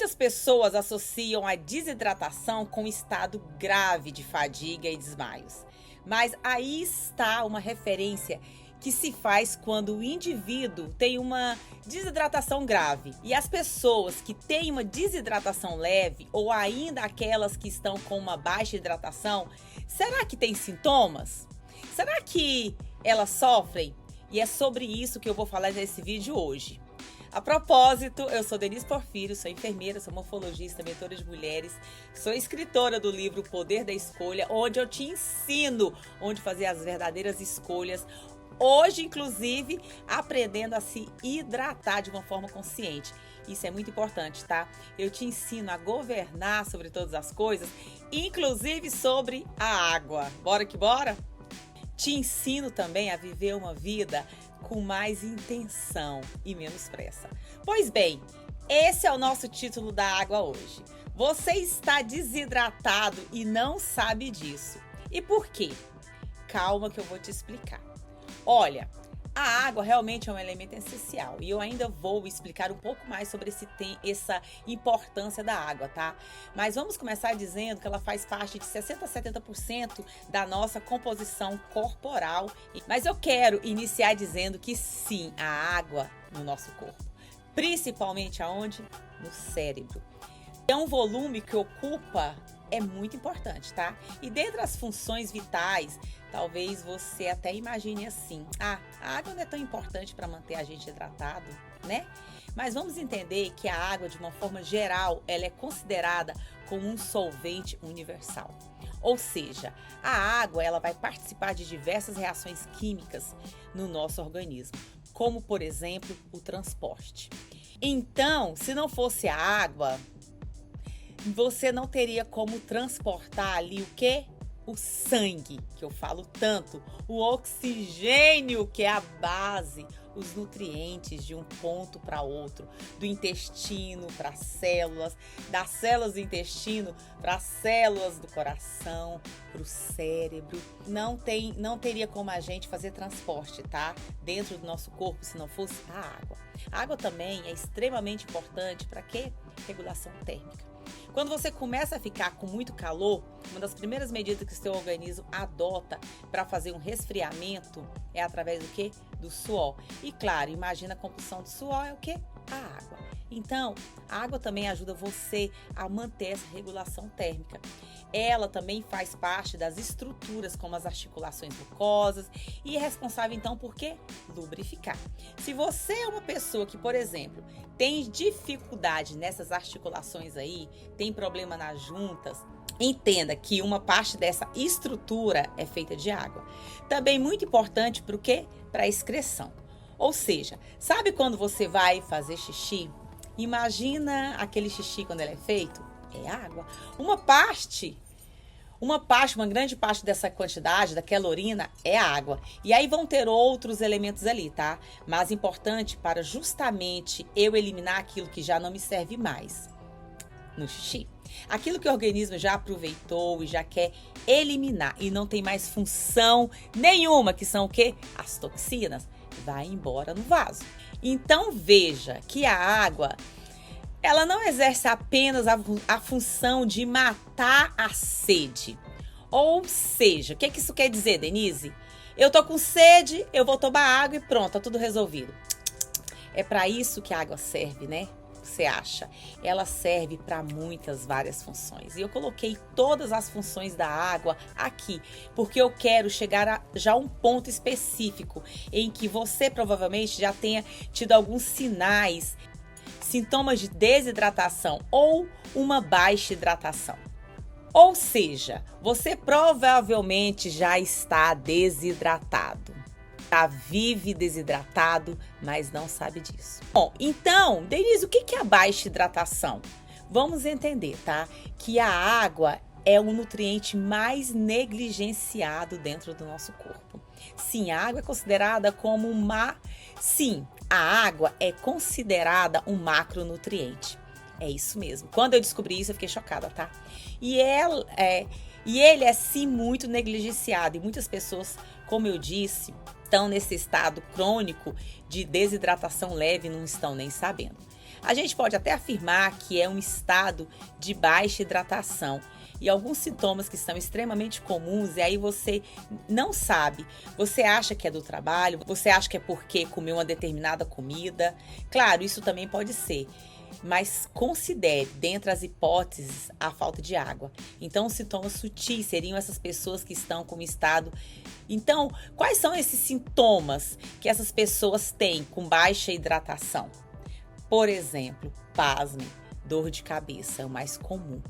Muitas pessoas associam a desidratação com estado grave de fadiga e desmaios. Mas aí está uma referência que se faz quando o indivíduo tem uma desidratação grave. E as pessoas que têm uma desidratação leve, ou ainda aquelas que estão com uma baixa hidratação, será que tem sintomas? Será que elas sofrem? E é sobre isso que eu vou falar nesse vídeo hoje. A propósito, eu sou Denise Porfírio, sou enfermeira, sou morfologista, mentora de mulheres, sou escritora do livro O Poder da Escolha, onde eu te ensino onde fazer as verdadeiras escolhas. Hoje, inclusive, aprendendo a se hidratar de uma forma consciente. Isso é muito importante, tá? Eu te ensino a governar sobre todas as coisas, inclusive sobre a água. Bora que bora? Te ensino também a viver uma vida com mais intenção e menos pressa. Pois bem, esse é o nosso título da água hoje. Você está desidratado e não sabe disso. E por quê? Calma que eu vou te explicar. Olha, a água realmente é um elemento essencial e eu ainda vou explicar um pouco mais sobre essa importância da água, tá? Mas vamos começar dizendo que ela faz parte de 60% a 70% da nossa composição corporal. Mas eu quero iniciar dizendo que sim, a água no nosso corpo, principalmente aonde? No cérebro. É um volume que ocupa é muito importante, tá? E dentre as funções vitais, talvez você até imagine assim: a água não é tão importante para manter a gente hidratado, né? Mas vamos entender que a água, de uma forma geral, ela é considerada como um solvente universal. Ou seja, a água ela vai participar de diversas reações químicas no nosso organismo, como, por exemplo, o transporte. Então, se não fosse a água, você não teria como transportar ali o quê? O sangue, que eu falo tanto, o oxigênio, que é a base, os nutrientes de um ponto para outro, do intestino para as células, das células do intestino para as células do coração, para o cérebro. Não teria como a gente fazer transporte, tá? Dentro do nosso corpo, se não fosse a água. A água também é extremamente importante para quê? Regulação térmica. Quando você começa a ficar com muito calor, uma das primeiras medidas que o seu organismo adota para fazer um resfriamento é através do quê? Do suor. E claro, imagina a compulsão do suor é o quê? A água. Então, a água também ajuda você a manter essa regulação térmica. Ela também faz parte das estruturas como as articulações mucosas e é responsável então por quê? Lubrificar. Se você é uma pessoa que, por exemplo, tem dificuldade nessas articulações aí, tem problema nas juntas, entenda que uma parte dessa estrutura é feita de água. Também muito importante para o quê? Para a excreção. Ou seja, sabe quando você vai fazer xixi? Imagina aquele xixi quando ele é feito? É água. Uma grande parte dessa quantidade, daquela urina, é água. E aí vão ter outros elementos ali, tá? Mas importante para justamente eu eliminar aquilo que já não me serve mais no xixi. Aquilo que o organismo já aproveitou e já quer eliminar e não tem mais função nenhuma, que são o quê? As toxinas, vai embora no vaso. Então veja que a água, ela não exerce apenas a função de matar a sede. Ou seja, o que isso quer dizer, Denise? Eu tô com sede, eu vou tomar água e pronto, tá tudo resolvido. É para isso que a água serve, né? Você acha? Ela serve para várias funções. E eu coloquei todas as funções da água aqui, porque eu quero chegar a já um ponto específico em que você provavelmente já tenha tido alguns sintomas de desidratação ou uma baixa hidratação. Ou seja, você provavelmente já está desidratado. Vive desidratado, mas não sabe disso. Bom, então, Denise, o que é a baixa hidratação? Vamos entender, tá? Que a água é o nutriente mais negligenciado dentro do nosso corpo. Sim, a água é considerada como Sim, a água é considerada um macronutriente. É isso mesmo. Quando eu descobri isso, eu fiquei chocada, tá? E ele é sim muito negligenciado. E muitas pessoas, como eu disse, estão nesse estado crônico de desidratação leve e não estão nem sabendo. A gente pode até afirmar que é um estado de baixa hidratação. E alguns sintomas que são extremamente comuns, e aí você não sabe. Você acha que é do trabalho, você acha que é porque comeu uma determinada comida. Claro, isso também pode ser. Mas considere, dentre as hipóteses, a falta de água. Então, os sintomas sutis seriam essas pessoas que estão com estado... Então, quais são esses sintomas que essas pessoas têm com baixa hidratação? Por exemplo, pasme, dor de cabeça é o mais comum.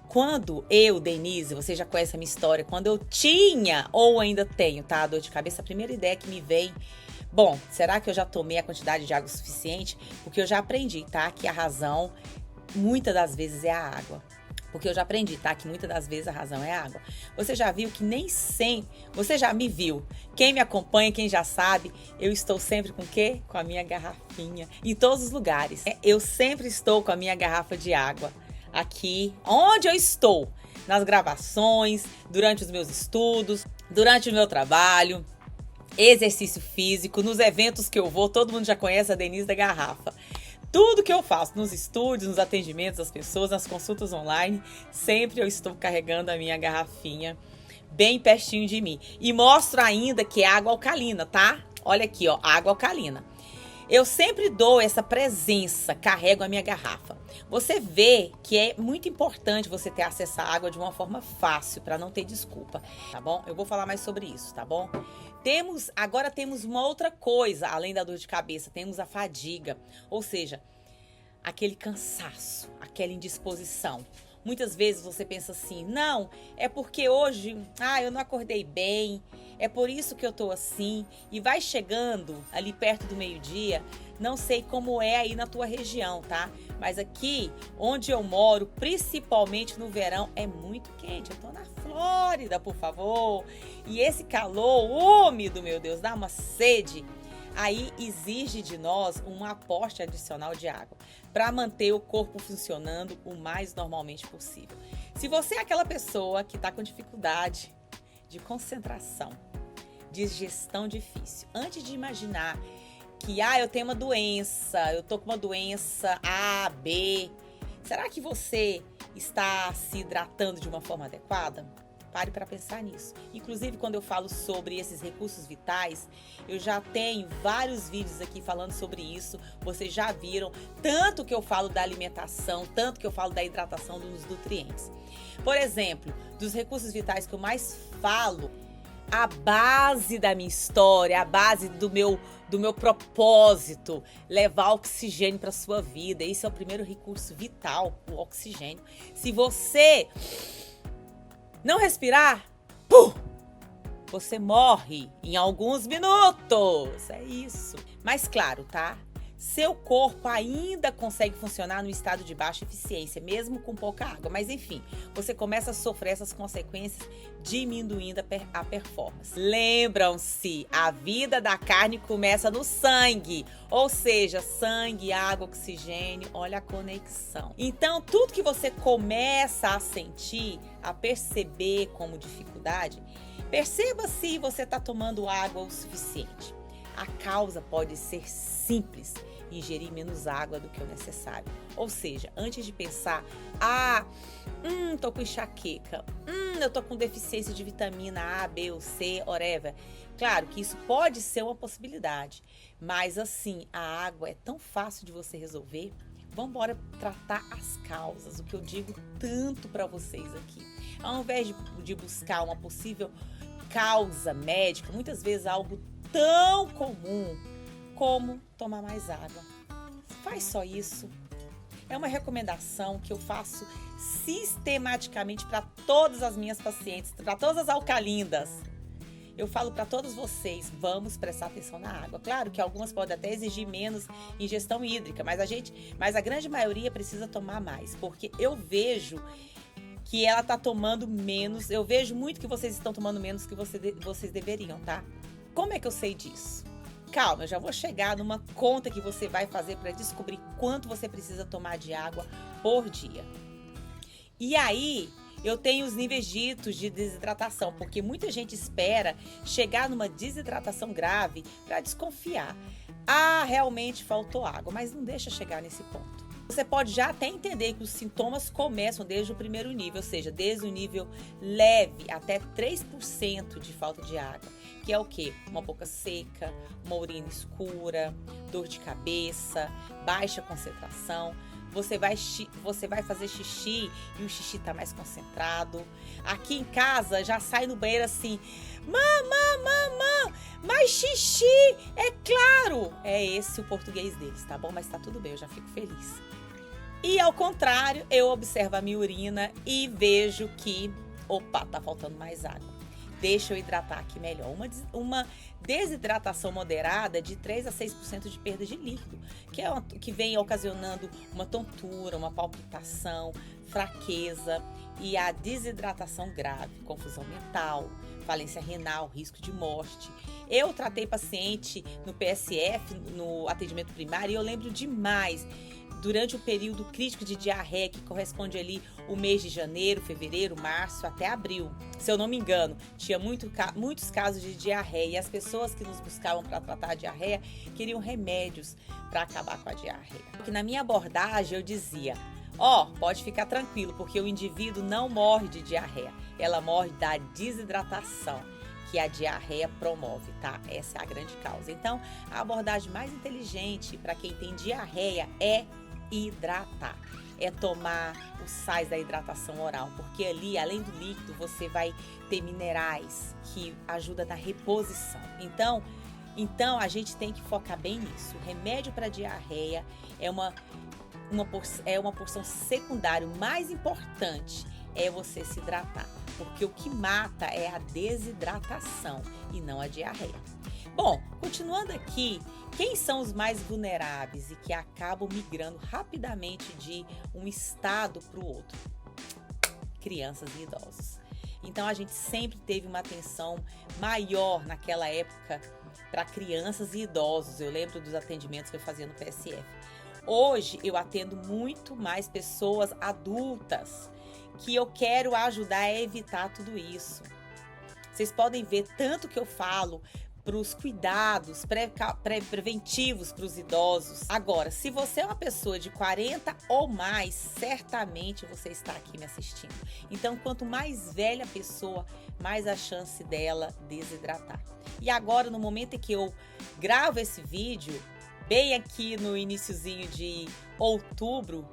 Quando eu, Denise, você já conhece a minha história, quando eu tinha ou ainda tenho, tá, dor de cabeça, a primeira ideia que me vem... Bom, será que eu já tomei a quantidade de água suficiente? Porque eu já aprendi, tá? Que a razão, muitas das vezes, é a água. Porque eu já aprendi, tá? Que muitas das vezes a razão é a água. Você já viu que nem sempre... Você já me viu. Quem me acompanha, quem já sabe, eu estou sempre com o quê? Com a minha garrafinha. Em todos os lugares. Eu sempre estou com a minha garrafa de água. Aqui, onde eu estou. Nas gravações, durante os meus estudos, durante o meu trabalho... Exercício físico, nos eventos que eu vou, todo mundo já conhece a Denise da Garrafa. Tudo que eu faço nos estúdios, nos atendimentos das pessoas, nas consultas online, sempre eu estou carregando a minha garrafinha bem pertinho de mim. E mostro ainda que é água alcalina, tá? Olha aqui, ó, água alcalina. Eu sempre dou essa presença, carrego a minha garrafa. Você vê que é muito importante você ter acesso à água de uma forma fácil, para não ter desculpa, tá bom? Eu vou falar mais sobre isso, tá bom? Agora temos uma outra coisa, além da dor de cabeça, temos a fadiga, ou seja, aquele cansaço, aquela indisposição. Muitas vezes você pensa assim, não, é porque hoje, eu não acordei bem, é por isso que eu tô assim, e vai chegando ali perto do meio-dia, não sei como é aí na tua região, tá? Mas aqui, onde eu moro, principalmente no verão, é muito quente, eu tô na Flórida, por favor, e esse calor úmido, meu Deus, dá uma sede. Aí exige de nós um aporte adicional de água para manter o corpo funcionando o mais normalmente possível. Se você é aquela pessoa que está com dificuldade de concentração, digestão difícil, antes de imaginar que eu tenho uma doença, eu tô com uma doença A, B, será que você está se hidratando de uma forma adequada? Pare para pensar nisso. Inclusive, quando eu falo sobre esses recursos vitais, eu já tenho vários vídeos aqui falando sobre isso. Vocês já viram, tanto que eu falo da alimentação, tanto que eu falo da hidratação dos nutrientes. Por exemplo, dos recursos vitais que eu mais falo, a base da minha história, a base do meu propósito, levar oxigênio para sua vida. Esse é o primeiro recurso vital, o oxigênio. Se você não respirar, você morre em alguns minutos. É isso. Mas claro, tá? Seu corpo ainda consegue funcionar no estado de baixa eficiência, mesmo com pouca água. Mas enfim, você começa a sofrer essas consequências, diminuindo a performance. Lembram-se, a vida da carne começa no sangue. Ou seja, sangue, água, oxigênio, olha a conexão. Então, tudo que você começa a sentir, a perceber como dificuldade, perceba se você está tomando água o suficiente. A causa pode ser simples, ingerir menos água do que o necessário. Ou seja, antes de pensar, tô com enxaqueca, eu tô com deficiência de vitamina A, B ou C, whatever. Claro que isso pode ser uma possibilidade, mas assim, a água é tão fácil de você resolver. Vamos embora tratar as causas, o que eu digo tanto para vocês aqui. Ao invés de buscar uma possível causa médica, muitas vezes algo tão comum como tomar mais água. Faz só isso. É uma recomendação que eu faço sistematicamente para todas as minhas pacientes, para todas as alcalindas. Eu falo para todos vocês, vamos prestar atenção na água. Claro que algumas podem até exigir menos ingestão hídrica, mas a grande maioria precisa tomar mais, porque eu vejo que ela está tomando menos. Eu vejo muito que vocês estão tomando menos que vocês deveriam, tá? Como é que eu sei disso? Calma, eu já vou chegar numa conta que você vai fazer para descobrir quanto você precisa tomar de água por dia. E aí, eu tenho os níveis ditos de desidratação, porque muita gente espera chegar numa desidratação grave para desconfiar. Ah, realmente faltou água, mas não deixa chegar nesse ponto. Você pode já até entender que os sintomas começam desde o primeiro nível, ou seja, desde o nível leve até 3% de falta de água, que é o quê? Uma boca seca, uma urina escura, dor de cabeça, baixa concentração. Você vai fazer xixi e o xixi tá mais concentrado. Aqui em casa já sai no banheiro assim: mamã, mas xixi, é claro. É esse o português deles, tá bom? Mas tá tudo bem, eu já fico feliz. E ao contrário, eu observo a minha urina e vejo que, opa, tá faltando mais água. Deixa eu hidratar aqui melhor. Uma desidratação moderada de 3 a 6% de perda de líquido, que vem ocasionando uma tontura, uma palpitação, fraqueza e a desidratação grave, confusão mental, falência renal, risco de morte. Eu tratei paciente no PSF, no atendimento primário, e eu lembro demais durante o período crítico de diarreia, que corresponde ali o mês de janeiro, fevereiro, março até abril. Se eu não me engano, tinha muitos casos de diarreia e as pessoas que nos buscavam para tratar a diarreia queriam remédios para acabar com a diarreia. Porque na minha abordagem eu dizia: pode ficar tranquilo, porque o indivíduo não morre de diarreia, ela morre da desidratação que a diarreia promove, tá? Essa é a grande causa. Então, a abordagem mais inteligente para quem tem diarreia é hidratar, é tomar os sais da hidratação oral, porque ali, além do líquido, você vai ter minerais que ajudam na reposição. Então a gente tem que focar bem nisso. O remédio para diarreia é uma porção secundária. O mais importante é você se hidratar, porque o que mata é a desidratação e não a diarreia. Bom, continuando aqui, quem são os mais vulneráveis e que acabam migrando rapidamente de um estado para o outro? Crianças e idosos. Então a gente sempre teve uma atenção maior naquela época para crianças e idosos. Eu lembro dos atendimentos que eu fazia no PSF. Hoje eu atendo muito mais pessoas adultas que eu quero ajudar a evitar tudo isso. Vocês podem ver tanto que eu falo para os cuidados preventivos para os idosos. Agora, se você é uma pessoa de 40 ou mais, certamente você está aqui me assistindo. Então, quanto mais velha a pessoa, mais a chance dela desidratar. E agora, no momento em que eu gravo esse vídeo, bem aqui no iniciozinho de outubro,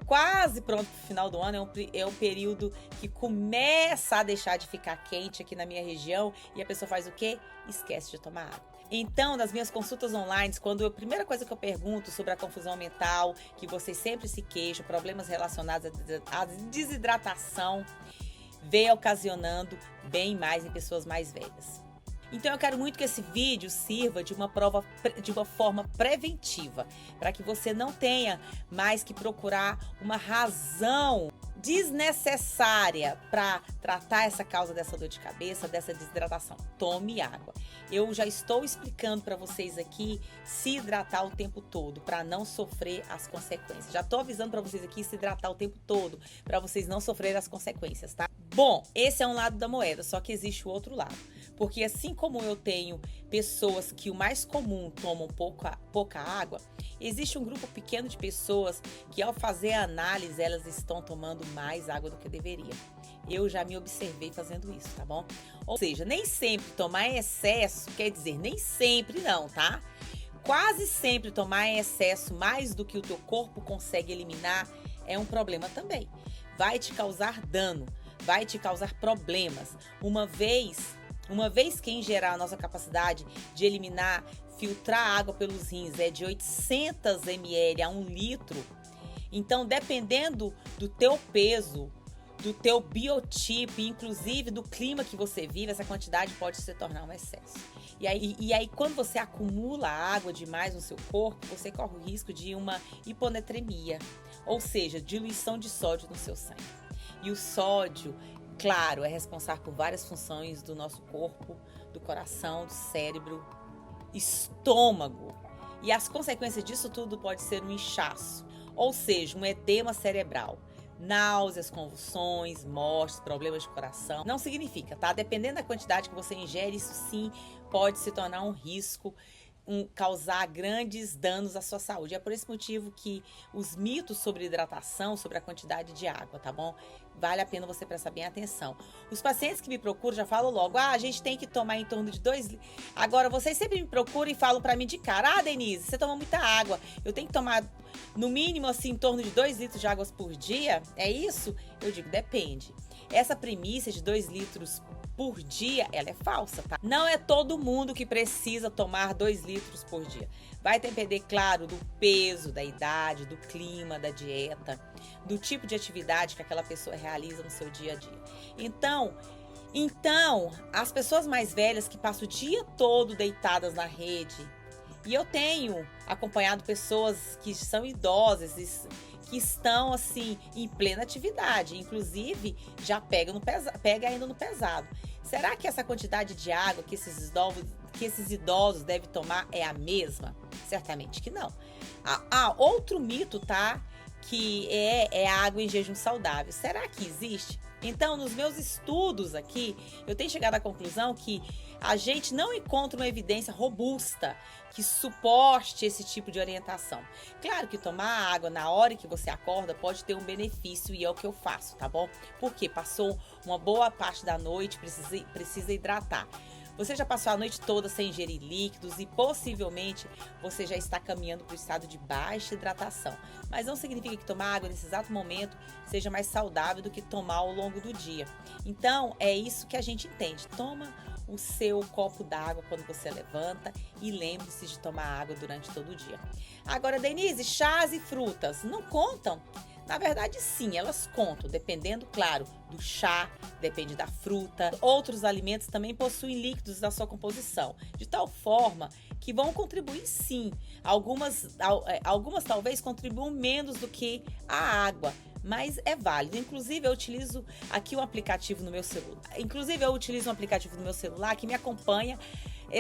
quase pronto para o final do ano, é um período que começa a deixar de ficar quente aqui na minha região e a pessoa faz o quê? Esquece de tomar água. Então, nas minhas consultas online, a primeira coisa que eu pergunto sobre a confusão mental, que vocês sempre se queixam, problemas relacionados à desidratação, vem ocasionando bem mais em pessoas mais velhas. Então eu quero muito que esse vídeo sirva de uma forma preventiva, para que você não tenha mais que procurar uma razão desnecessária para tratar essa causa dessa dor de cabeça, dessa desidratação. Tome água. Eu já estou explicando para vocês aqui se hidratar o tempo todo, para não sofrer as consequências. Já estou avisando para vocês aqui se hidratar o tempo todo, para vocês não sofrerem as consequências, tá? Bom, esse é um lado da moeda, só que existe o outro lado. Porque assim como eu tenho pessoas que o mais comum tomam pouca água, existe um grupo pequeno de pessoas que ao fazer a análise, elas estão tomando mais água do que deveria. Eu já me observei fazendo isso, tá bom? Ou seja, nem sempre tomar em excesso, quer dizer, nem sempre não, tá? Quase sempre tomar em excesso mais do que o teu corpo consegue eliminar é um problema também. Vai te causar dano, vai te causar problemas. Uma vez que, em geral, a nossa capacidade de eliminar, filtrar água pelos rins é de 800 ml a 1 litro, então, dependendo do teu peso, do teu biotipo, inclusive do clima que você vive, essa quantidade pode se tornar um excesso. E aí, quando você acumula água demais no seu corpo, você corre o risco de uma hiponatremia, ou seja, diluição de sódio no seu sangue. E o sódio, claro, é responsável por várias funções do nosso corpo, do coração, do cérebro, estômago. E as consequências disso tudo pode ser um inchaço, ou seja, um edema cerebral. náuseas, convulsões, mortes, problemas de coração. Não significa, tá? Dependendo da quantidade que você ingere, isso sim pode se tornar um risco, causar grandes danos à sua saúde. É por esse motivo que os mitos sobre hidratação, sobre a quantidade de água, tá bom? Vale a pena você prestar bem atenção. Os pacientes que me procuram já falam logo, a gente tem que tomar em torno de 2 litros. Agora, vocês sempre me procuram e falam pra mim de cara, Denise, você toma muita água, eu tenho que tomar no mínimo assim em torno de 2 litros de água por dia? É isso? Eu digo, depende. Essa premissa de 2 litros por dia, ela é falsa, tá? Não é todo mundo que precisa tomar 2 litros por dia. Vai depender, claro, do peso, da idade, do clima, da dieta, do tipo de atividade que aquela pessoa realiza no seu dia a dia. Então, as pessoas mais velhas que passam o dia todo deitadas na rede, e eu tenho acompanhado pessoas que são idosas, que estão assim em plena atividade, inclusive já pega ainda no pesado. Será que essa quantidade de água que esses idosos devem tomar é a mesma? Certamente que não. Outro mito, tá? Que é a água em jejum saudável. Será que existe? Então, nos meus estudos aqui, eu tenho chegado à conclusão que a gente não encontra uma evidência robusta que suporte esse tipo de orientação. Claro que tomar água na hora que você acorda pode ter um benefício e é o que eu faço, tá bom? Porque passou uma boa parte da noite, precisa hidratar. Você já passou a noite toda sem ingerir líquidos e possivelmente você já está caminhando para o estado de baixa hidratação. Mas não significa que tomar água nesse exato momento seja mais saudável do que tomar ao longo do dia. Então, é isso que a gente entende. Toma o seu copo d'água quando você levanta e lembre-se de tomar água durante todo o dia. Agora, Denise, chás e frutas não contam? Na verdade, sim, elas contam, dependendo, claro, do chá, depende da fruta. Outros alimentos também possuem líquidos na sua composição, de tal forma que vão contribuir sim. Algumas talvez contribuam menos do que a água, mas é válido. Inclusive, eu utilizo aqui um aplicativo no meu celular. Que me acompanha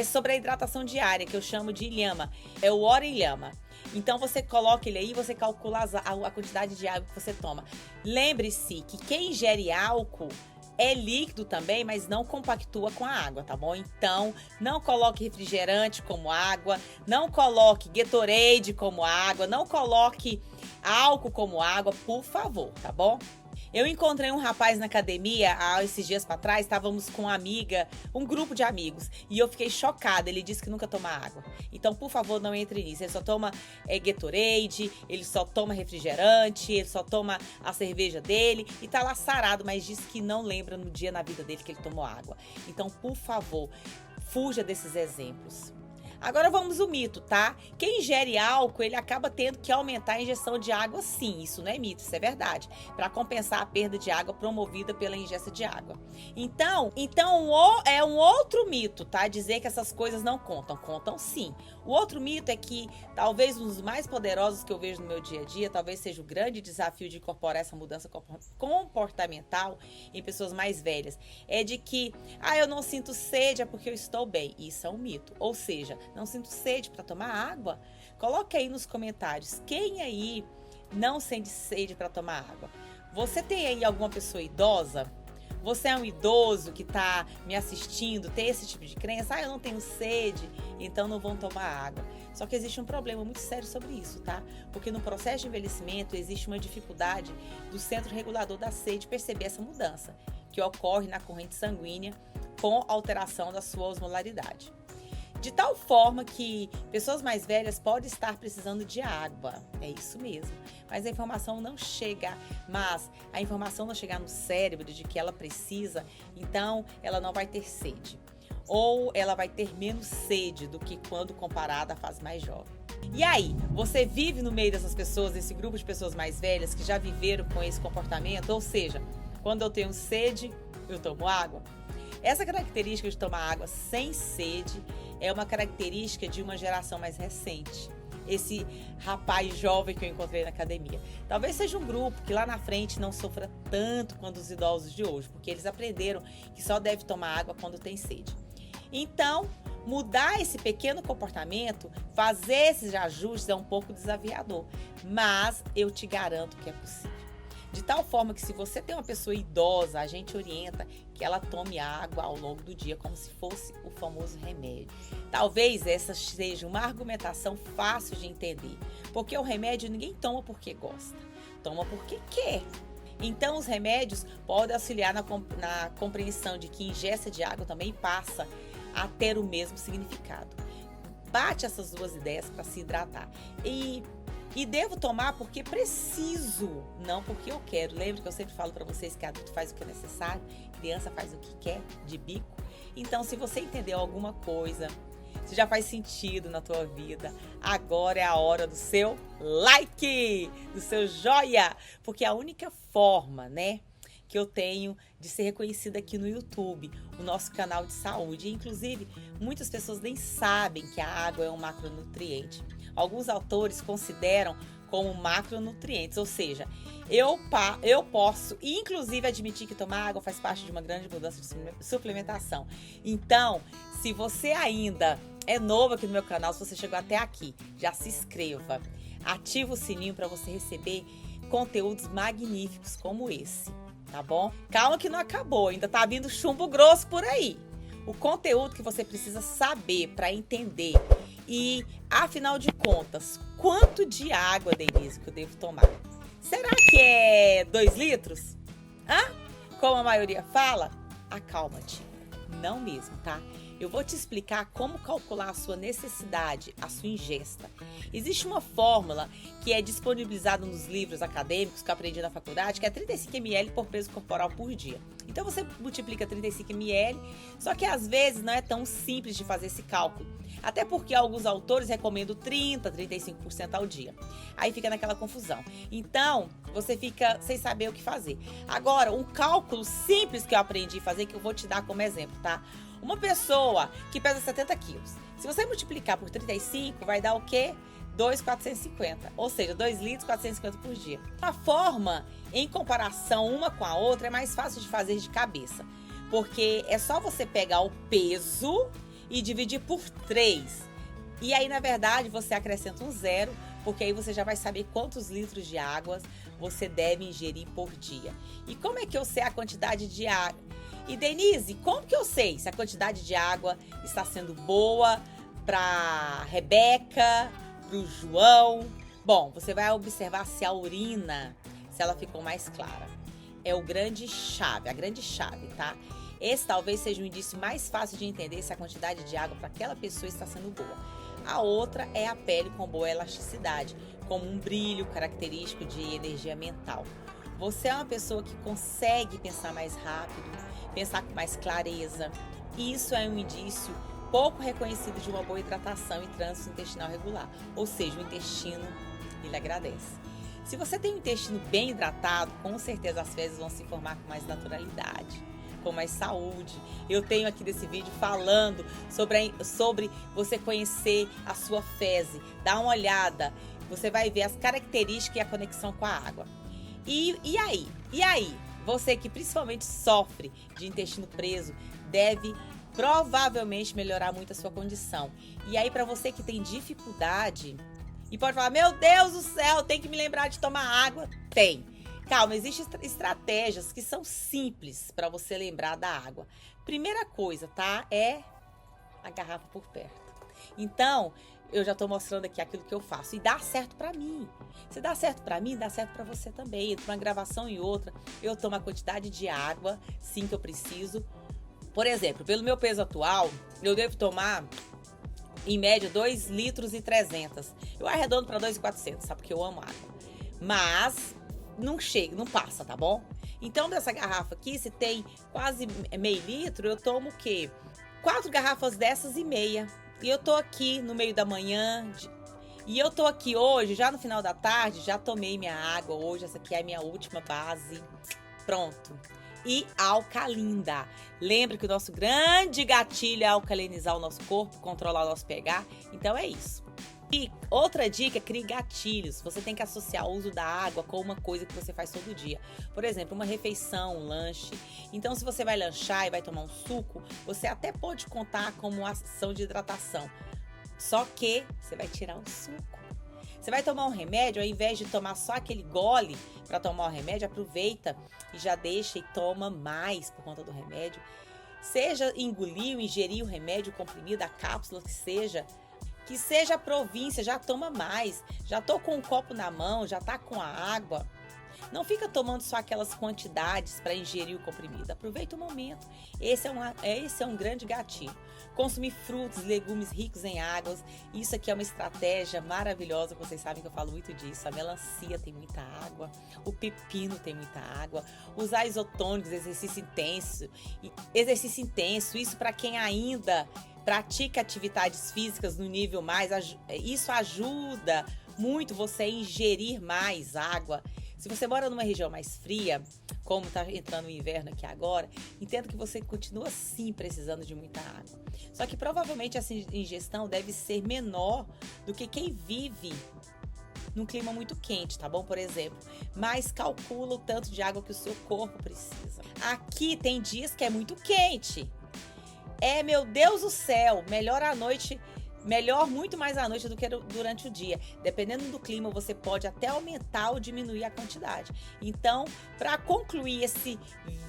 sobre a hidratação diária, que eu chamo de Ilhama. É o Hora Ilhama. Então, você coloca ele aí e você calcula a quantidade de água que você toma. Lembre-se que quem ingere álcool é líquido também, mas não compactua com a água, tá bom? Então, não coloque refrigerante como água, não coloque Gatorade como água, não coloque álcool como água, por favor, tá bom? Eu encontrei um rapaz na academia esses dias pra trás, estávamos com uma amiga, um grupo de amigos, e eu fiquei chocada. Ele disse que nunca toma água. Então, por favor, não entre nisso. Ele só toma Gatorade, ele só toma refrigerante, ele só toma a cerveja dele e tá lá sarado, mas disse que não lembra no dia na vida dele que ele tomou água. Então, por favor, fuja desses exemplos. Agora vamos ao mito, tá? Quem ingere álcool, ele acaba tendo que aumentar a ingestão de água, sim. Isso não é mito, isso é verdade. Para compensar a perda de água promovida pela ingesta de água. Então é um outro mito, tá? Dizer que essas coisas não contam. Contam sim. O outro mito é que talvez um dos mais poderosos que eu vejo no meu dia a dia, talvez seja o grande desafio de incorporar essa mudança comportamental em pessoas mais velhas, é de que, eu não sinto sede, é porque eu estou bem. Isso é um mito. Ou seja, não sinto sede para tomar água? Coloque aí nos comentários. Quem aí não sente sede para tomar água? Você tem aí alguma pessoa idosa? Você é um idoso que está me assistindo, tem esse tipo de crença? Eu não tenho sede, então não vão tomar água. Só que existe um problema muito sério sobre isso, tá? Porque no processo de envelhecimento existe uma dificuldade do centro regulador da sede perceber essa mudança, que ocorre na corrente sanguínea com alteração da sua osmolaridade. De tal forma que pessoas mais velhas podem estar precisando de água. É isso mesmo. Mas a informação não chega no cérebro de que ela precisa, então ela não vai ter sede. Ou ela vai ter menos sede do que quando comparada à fase mais jovem. E aí, você vive no meio dessas pessoas, desse grupo de pessoas mais velhas que já viveram com esse comportamento? Ou seja, quando eu tenho sede, eu tomo água? Essa característica de tomar água sem sede é uma característica de uma geração mais recente. Esse rapaz jovem que eu encontrei na academia. Talvez seja um grupo que lá na frente não sofra tanto quanto os idosos de hoje, porque eles aprenderam que só deve tomar água quando tem sede. Então, mudar esse pequeno comportamento, fazer esses ajustes é um pouco desafiador, mas eu te garanto que é possível. De tal forma que se você tem uma pessoa idosa, a gente orienta que ela tome água ao longo do dia, como se fosse o famoso remédio. Talvez essa seja uma argumentação fácil de entender, porque o remédio ninguém toma porque gosta, toma porque quer. Então, os remédios podem auxiliar na compreensão de que ingesta de água também passa a ter o mesmo significado. Bate essas duas ideias para se hidratar. E devo tomar porque preciso, não porque eu quero. Lembra que eu sempre falo para vocês que adulto faz o que é necessário, criança faz o que quer, de bico? Então, se você entendeu alguma coisa, se já faz sentido na tua vida, agora é a hora do seu like, do seu joia, porque é a única forma, né, que eu tenho de ser reconhecida aqui no YouTube, o nosso canal de saúde. Inclusive, muitas pessoas nem sabem que a água é um macronutriente. Alguns autores consideram como macronutrientes, ou seja, eu posso, inclusive, admitir que tomar água faz parte de uma grande mudança de suplementação. Então, se você ainda é novo aqui no meu canal, se você chegou até aqui, já se inscreva, ativa o sininho para você receber conteúdos magníficos como esse, tá bom? Calma que não acabou, ainda tá vindo chumbo grosso por aí. O conteúdo que você precisa saber para entender. E, afinal de contas, quanto de água, Denise, que eu devo tomar? Será que é 2 litros? Como a maioria fala? Acalma-te. Não mesmo, tá? Eu vou te explicar como calcular a sua necessidade, a sua ingesta. Existe uma fórmula que é disponibilizada nos livros acadêmicos que eu aprendi na faculdade, que é 35 ml por peso corporal por dia. Então você multiplica 35 ml, só que às vezes não é tão simples de fazer esse cálculo. Até porque alguns autores recomendam 35% ao dia. Aí fica naquela confusão. Então, você fica sem saber o que fazer. Agora, um cálculo simples que eu aprendi a fazer, que eu vou te dar como exemplo, tá? Uma pessoa que pesa 70 quilos, se você multiplicar por 35, vai dar o quê? 2,450, ou seja, 2 litros 450 por dia. A forma, em comparação uma com a outra, é mais fácil de fazer de cabeça, porque é só você pegar o peso e dividir por 3. E aí, na verdade, você acrescenta um 0, porque aí você já vai saber quantos litros de água você deve ingerir por dia. E como é que eu sei a quantidade de água? E Denise, como que eu sei se a quantidade de água está sendo boa para Rebeca, para o João? Bom, você vai observar se a urina, se ela ficou mais clara. É a grande chave, tá? Esse talvez seja o indício mais fácil de entender se a quantidade de água para aquela pessoa está sendo boa. A outra é a pele com boa elasticidade, como um brilho característico de energia mental. Você é uma pessoa que consegue pensar mais rápido, pensar com mais clareza. Isso é um indício pouco reconhecido de uma boa hidratação e trânsito intestinal regular, ou seja, o intestino, ele agradece. Se você tem um intestino bem hidratado, com certeza as fezes vão se formar com mais naturalidade, com mais saúde. Eu tenho aqui nesse vídeo falando sobre você conhecer a sua fezes. Dá uma olhada, você vai ver as características e a conexão com a água. E aí? Você que principalmente sofre de intestino preso, deve provavelmente melhorar muito a sua condição. E aí, para você que tem dificuldade e pode falar, meu Deus do céu, tem que me lembrar de tomar água. Tem. Calma, existem estratégias que são simples para você lembrar da água. Primeira coisa, tá? É a garrafa por perto. Então, eu já estou mostrando aqui aquilo que eu faço e dá certo para mim. Se dá certo para mim, dá certo para você também. Entre uma gravação e outra, eu tomo a quantidade de água, sim, que eu preciso. Por exemplo, pelo meu peso atual, eu devo tomar, em média, 2 litros e 300. Eu arredondo para 2,400, sabe? Porque eu amo água. Mas não chega, não passa, tá bom? Então, dessa garrafa aqui, se tem quase meio litro, eu tomo o quê? 4 garrafas dessas e meia. E eu tô aqui no meio da manhã, e eu tô aqui hoje, já no final da tarde, já tomei minha água hoje, essa aqui é a minha última base. Pronto. E alcalinda. Lembra que o nosso grande gatilho é alcalinizar o nosso corpo, controlar o nosso pH? Então é isso. E outra dica, crie gatilhos. Você tem que associar o uso da água com uma coisa que você faz todo dia. Por exemplo, uma refeição, um lanche. Então, se você vai lanchar e vai tomar um suco, você até pode contar como uma ação de hidratação. Só que você vai tirar o suco. Você vai tomar um remédio, ao invés de tomar só aquele gole para tomar o remédio, aproveita e já deixa e toma mais por conta do remédio. Seja engolir, ingerir o remédio, o comprimido, a cápsula, que seja a província, já toma mais. Já tô com um copo na mão, já tá com a água. Não fica tomando só aquelas quantidades para ingerir o comprimido. Aproveita o momento. Esse é um grande gatilho. Consumir frutos, legumes ricos em águas. Isso aqui é uma estratégia maravilhosa. Vocês sabem que eu falo muito disso. A melancia tem muita água. O pepino tem muita água. Usar isotônicos, exercício intenso. Isso para quem ainda pratica atividades físicas no nível mais. Isso ajuda muito você a ingerir mais água. Se você mora numa região mais fria, como está entrando o inverno aqui agora, entenda que você continua sim precisando de muita água. Só que provavelmente essa ingestão deve ser menor do que quem vive num clima muito quente, tá bom? Por exemplo, mas calcula o tanto de água que o seu corpo precisa. Aqui tem dias que é muito quente. Meu Deus do céu, melhor muito mais à noite do que durante o dia. Dependendo do clima, você pode até aumentar ou diminuir a quantidade. Então, para concluir esse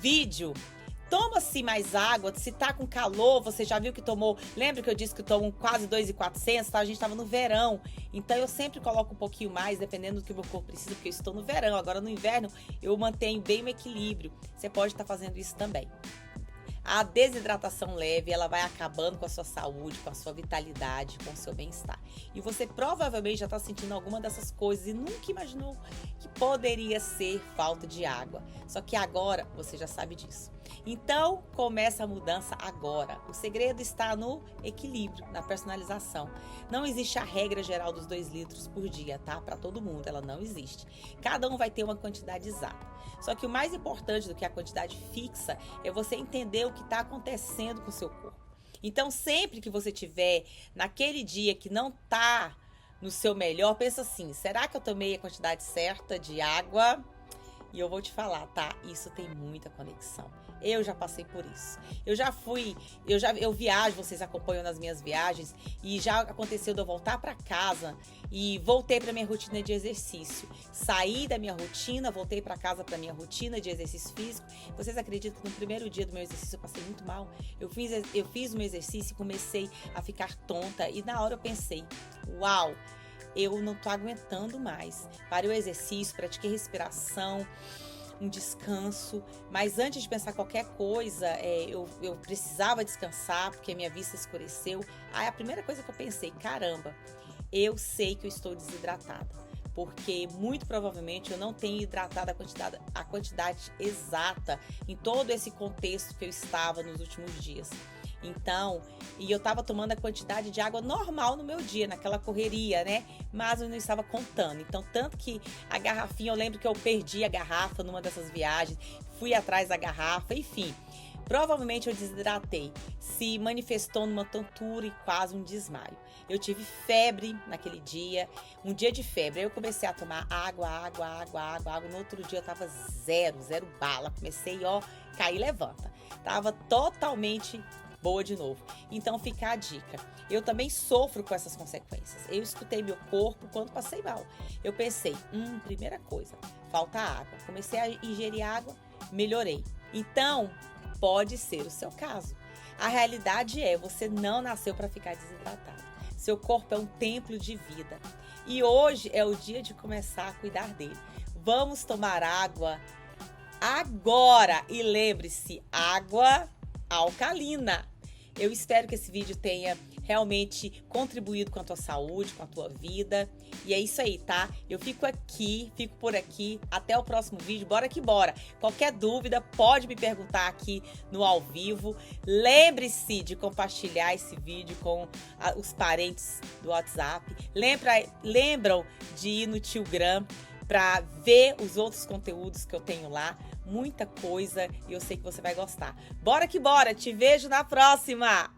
vídeo, toma-se mais água. Se tá com calor, você já viu que tomou... Lembra que eu disse que eu tomo quase 2.400, tá? A gente tava no verão. Então, eu sempre coloco um pouquinho mais, dependendo do que o meu corpo precisa, porque eu estou no verão. Agora, no inverno, eu mantenho bem o equilíbrio. Você pode estar fazendo isso também. A desidratação leve, ela vai acabando com a sua saúde, com a sua vitalidade, com o seu bem-estar. E você provavelmente já está sentindo alguma dessas coisas e nunca imaginou que poderia ser falta de água. Só que agora você já sabe disso. Então, começa a mudança agora. O segredo está no equilíbrio, na personalização. Não existe a regra geral dos 2 litros por dia, tá? Para todo mundo, ela não existe. Cada um vai ter uma quantidade exata. Só que o mais importante do que a quantidade fixa é você entender o que está acontecendo com o seu corpo. Então, sempre que você tiver naquele dia que não está no seu melhor, pensa assim, será que eu tomei a quantidade certa de água? E eu vou te falar, tá? Isso tem muita conexão. Eu já passei por isso. Eu viajo, vocês acompanham nas minhas viagens, e já aconteceu de eu voltar para casa e voltei para minha rotina de exercício. Saí da minha rotina, voltei para casa para minha rotina de exercício físico. Vocês acreditam que no primeiro dia do meu exercício eu passei muito mal? Eu fiz o meu exercício e comecei a ficar tonta, e na hora eu pensei, uau! Eu não tô aguentando mais. Parei o exercício, pratiquei respiração, um descanso. Mas antes de pensar qualquer coisa, eu precisava descansar, porque minha vista escureceu. Aí a primeira coisa que eu pensei, caramba, eu sei que eu estou desidratada. Porque muito provavelmente eu não tenho hidratado a quantidade exata em todo esse contexto que eu estava nos últimos dias. Então, e eu estava tomando a quantidade de água normal no meu dia, naquela correria, né? Mas eu não estava contando. Então, tanto que a garrafinha, eu lembro que eu perdi a garrafa numa dessas viagens, fui atrás da garrafa, enfim. Provavelmente eu desidratei, se manifestou numa tontura e quase um desmaio. Eu tive febre naquele dia, um dia de febre. Aí eu comecei a tomar água. No outro dia eu tava zero bala. Comecei, cair e levanta. Tava totalmente boa de novo. Então fica a dica. Eu também sofro com essas consequências. Eu escutei meu corpo quando passei mal. Eu pensei, primeira coisa, falta água. Comecei a ingerir água, melhorei. Então, pode ser o seu caso. A realidade você não nasceu para ficar desidratado. Seu corpo é um templo de vida. E hoje é o dia de começar a cuidar dele. Vamos tomar água agora. E lembre-se, água alcalina. Eu espero que esse vídeo tenha realmente contribuído com a tua saúde, com a tua vida. E é isso aí, tá? Eu fico por aqui. Até o próximo vídeo. Bora que bora. Qualquer dúvida, pode me perguntar aqui no ao vivo. Lembre-se de compartilhar esse vídeo com os parentes do WhatsApp. Lembram de ir no Telegram para ver os outros conteúdos que eu tenho lá. Muita coisa e eu sei que você vai gostar. Bora que bora! Te vejo na próxima!